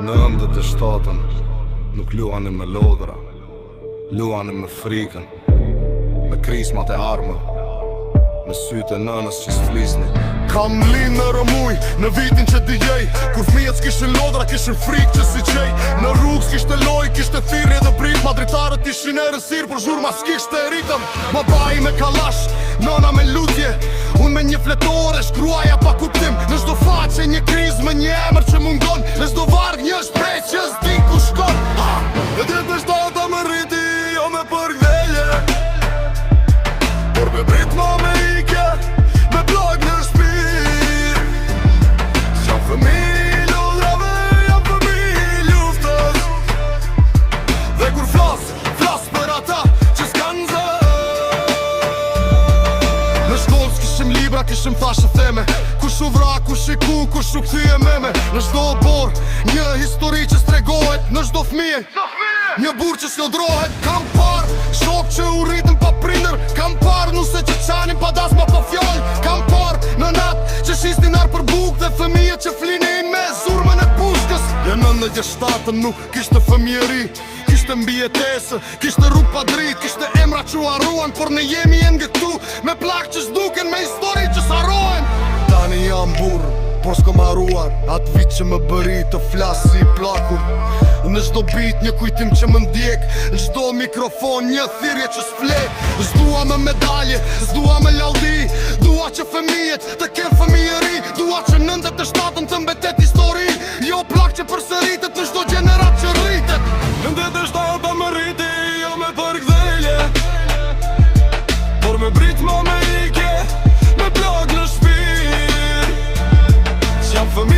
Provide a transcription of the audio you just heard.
Në ëndët e shtatën nuk luani me lodra, luani me frikën, me krismat e armë, me sytë e nënës që s'flisni. Kam linë në rëmuj, në vitin që dijej, kur fmijet s'kishin lodra, kishin frikë që si qej. Në rrugë s'kishte loj, kishte thirrje dhe brit, ma dritarët ishin e rësirë, për zhurma s'kishte ritëm. Ma baji me kalash, nëna me lutje, unë me një fletore, shkruaja pa kuptim. Në çdo faqe një kriz me një emër që mungon, në çdo varg një shpreh që s'di ku shkon. E dit me shtata me rriti, jo me përgdhelje, por me brit ma me ike, me blog në shpir. S'jam fëmijë lodrave, jam fëmijë luftës, dhe kur flas për ata që s'kan zë. Në shkollë s'kishim libra, kishim thashë theme, kush u vra, kush i ku, kush u kthye meme. Në çdo bor, një histori që s'tregohet, në çdo fëmijë një burr që s'lodrohet. Kam par shok që u rritën pa prindër, kam par nuse që qanin pa dasma pa fjall. Kam par në natë që shisnin ar për buk dhe fëmijët që flinin me zurmën e pushkës. Ja 97-ën nuk kishte fëmijëri, kishte mbijetesë, kishte rrugë pa dritë, kishte emra që u harruan, por ne jemi ende këtu me plak që s'duken, me histori që s'harrohen. Tani jam burr, por s'kom harruar atë vit që më bëri të flas si i plakur. Në çdo bit një kujtim që më ndjek, në çdo mikrofon një thirrje që s'flet. S'dua me medalje, s'dua me lavdi, dua që fëmijët të kenë fëmijëri, dua që 97-ën të mbetet histori, jo plak që përsëritet në çdo gjenerat që rritet. 97-a më rriti, jo me përgdhelje, por me brit ma me ike, me blog në shpir. S'jam fëmijë